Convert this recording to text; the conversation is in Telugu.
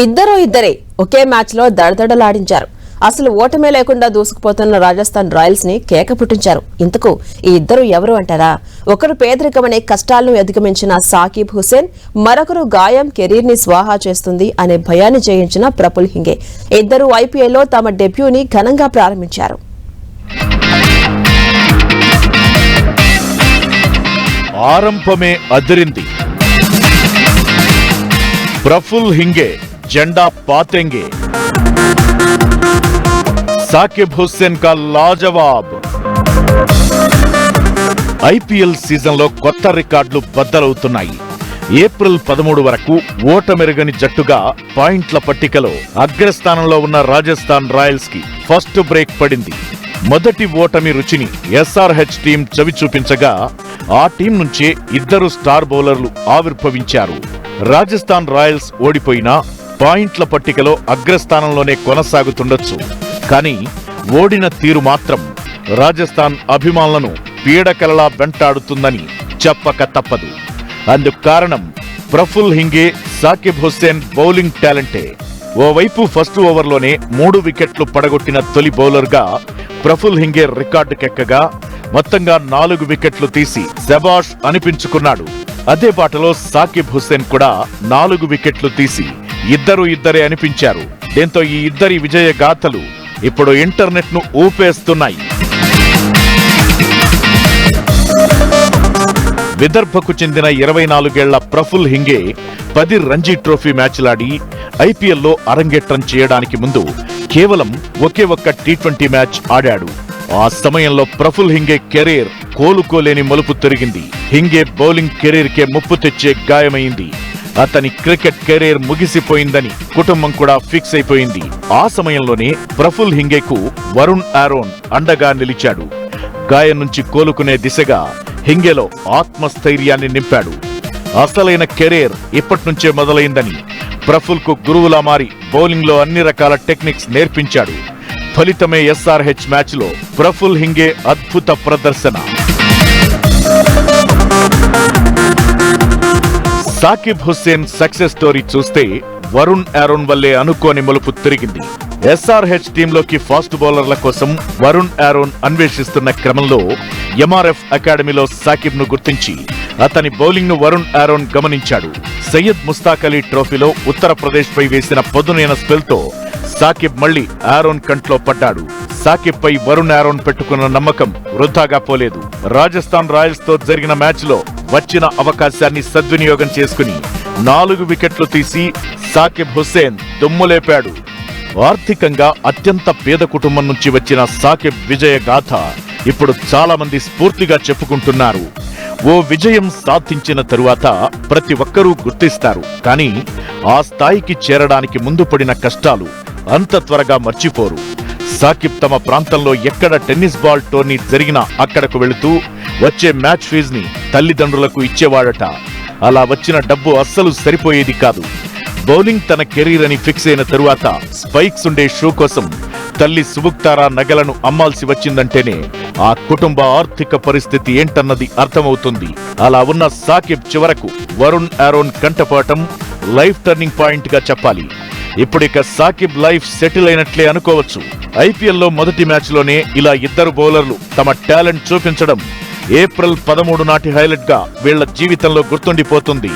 ఇద్దరే ఒకే మ్యాచ్ లో దడదడలాడించారు. అసలు ఓటమే లేకుండా దూసుకుపోతున్న రాజస్థాన్ రాయల్స్ ని కేక పుట్టించారు. ఇంతకు ఈ ఇద్దరు ఎవరు అంటారా? ఒకరు పేదరికమనే కష్టాలను అధిగమించిన సాకిబ్ హుసేన్, మరొకరు గాయం కెరీర్ ని స్వాహా చేస్తుంది అనే భయాన్ని జయించిన ప్రఫుల్ హింగే. ఇద్దరు ఐపీఎల్లో తమ డెబ్యూని ఘనంగా ప్రారంభించారు. ఆరంభమే అదిరింది. ప్రఫుల్ హింగే జెండా పాతెంగే. సాకిబ్ హుస్సేన్ కా లాజవాబ్. ఐపీఎల్ సీజన్లో కొత్త రికార్డులు బద్దలవుతున్నాయి. ఏప్రిల్ 13 వరకు ఓటమెరుగని జట్టుగా పాయింట్ల పట్టికలో అగ్రస్థానంలో ఉన్న రాజస్థాన్ రాయల్స్ కి ఫస్ట్ బ్రేక్ పడింది. మొదటి ఓటమి రుచిని ఎస్ఆర్హెచ్ టీం చవిచూపించగా ఆ టీం నుంచే ఇద్దరు స్టార్ బౌలర్లు ఆవిర్భవించారు. రాజస్థాన్ రాయల్స్ ఓడిపోయినా పాయింట్ల పట్టికలో అగ్రస్థానంలోనే కొనసాగుతుండొచ్చు. కానీ ఓడిన తీరు మాత్రం రాజస్థాన్ అభిమానులను పీడకలలా వెంటాడుతుందని చెప్పక తప్పదు. అందుకు కారణం ప్రఫుల్ హింగే, సాకిబ్ హుస్సేన్ బౌలింగ్ టాలెంటే. ఓవైపు ఫస్ట్ ఓవర్లోనే 3 వికెట్లు పడగొట్టిన తొలి బౌలర్గా ప్రఫుల్ హింగే రికార్డుకెక్కగా మొత్తంగా 4 వికెట్లు తీసి శబాష్ అనిపించుకున్నాడు. అదే బాటలో సాకిబ్ హుస్సేన్ కూడా 4 వికెట్లు తీసి ఇద్దరే అనిపించారు. దీంతో ఈ ఇద్దరి విజయ గాథలు ఇప్పుడు ఇంటర్నెట్ ను ఊపేస్తున్నాయి. విదర్భకు చెందిన 24 ఏళ్ల ప్రఫుల్ హింగే 10 రంజీ ట్రోఫీ మ్యాచ్లాడి ఐపీఎల్లో అరంగేట్రం చేయడానికి ముందు కేవలం ఒకే ఒక్క టీ20 మ్యాచ్ ఆడాడు. ఆ సమయంలో ప్రఫుల్ హింగే కెరీర్ కోలుకోలేని మలుపు తిరిగింది. హింగే బౌలింగ్ కెరీర్ కే ముప్పు తెచ్చే గాయమైంది. అతని క్రికెట్ కెరీర్ ముగిసిపోయిందని కుటుంబం కూడా ఫిక్స్ అయిపోయింది. ఆ సమయంలోనే ప్రఫుల్ హింగేకు వరుణ్ ఆరోన్ అండగా నిలిచాడు. గాయం నుంచి కోలుకునే దిశగా హింగేలో ఆత్మస్థైర్యాన్ని నింపాడు. అసలైన కెరీర్ ఇప్పటినుంచే మొదలైందని ప్రఫుల్ కు గురువులా మారి బౌలింగ్ లో అన్ని రకాల టెక్నిక్స్ నేర్పించాడు. ఫలితమే ఎస్ఆర్హెచ్ మ్యాచ్ లో ప్రఫుల్ హింగే అద్భుత ప్రదర్శన. సాకిబ్ హుస్సేన్ సక్సెస్ స్టోరీ చూస్తే వరుణ్ ఆరోన్ వల్లే అనుకోని మలుపు తిరిగింది. ఎస్ఆర్హెచ్ టీంలోకి ఫాస్ట్ బౌలర్ల కోసం వరుణ్ ఆరోన్ అన్వేషిస్తున్న క్రమంలో ఎంఆర్ఎఫ్ అకాడమీలో సాకిబ్ ను గుర్తించి అతని బౌలింగ్ ను వరుణ్ ఆరోన్ గమనించాడు. సయ్యద్ ముస్తాక్ అలీ ట్రోఫీలో ఉత్తరప్రదేశ్ పై వేసిన పదునైన స్పెల్ తో సాకిబ్ మళ్లీ ఆరోన్ కంట్లో పడ్డాడు. సాకిబ్ పై వరుణ్ ఆరోన్ పెట్టుకున్న నమ్మకం వృధాగా పోలేదు. రాజస్థాన్ రాయల్స్ తో జరిగిన మ్యాచ్ లో వచ్చిన అవకాశాన్ని సద్వినియోగం చేసుకుని 4 వికెట్లు తీసి సాకిబ్ హుస్సేన్ దుమ్ములేపాడు. ఆర్థికంగా అత్యంత పేద కుటుంబం నుంచి వచ్చిన సాకిబ్ విజయ గాథ ఇప్పుడు చాలా మంది స్ఫూర్తిగా చెప్పుకుంటున్నారు. ఓ విజయం సాధించిన తరువాత ప్రతి ఒక్కరూ గుర్తిస్తారు. కానీ ఆ స్థాయికి చేరడానికి ముందు పడిన కష్టాలు అంత త్వరగా మర్చిపోరు. సాకిబ్ తమ ప్రాంతంలో ఎక్కడ టెన్నిస్ బాల్ టోర్నీ జరిగినా అక్కడకు వెళుతూ వచ్చే మ్యాచ్ ఫీజ్ ని తల్లిదండ్రులకు ఇచ్చేవాడట. అలా వచ్చిన డబ్బు అస్సలు సరిపోయేది కాదు. బౌలింగ్ తన కెరీర్ అని ఫిక్స్ అయిన తరువాత స్పైక్స్ ఉండే షూ కోసం తల్లి సుబుక్తారా నగలను అమ్మాల్సి వచ్చిందంటేనే ఆ కుటుంబ ఆర్థిక పరిస్థితి ఏంటన్నది అర్థమవుతుంది. అలా ఉన్న సాకిబ్ చివరకు వరుణ్ ఆరోన్ కంటపడటం లైఫ్ టర్నింగ్ పాయింట్ గా చెప్పాలి. ఇప్పుడిక సాకిబ్ లైఫ్ సెటిల్ అయినట్లే అనుకోవచ్చు. ఐపీఎల్లో మొదటి మ్యాచ్ లోనే ఇలా ఇద్దరు బౌలర్లు తమ టాలెంట్ చూపించడం ఏప్రిల్ 13 నాటి హైలైట్ గా వీళ్ల జీవితంలో గుర్తుండిపోతుంది.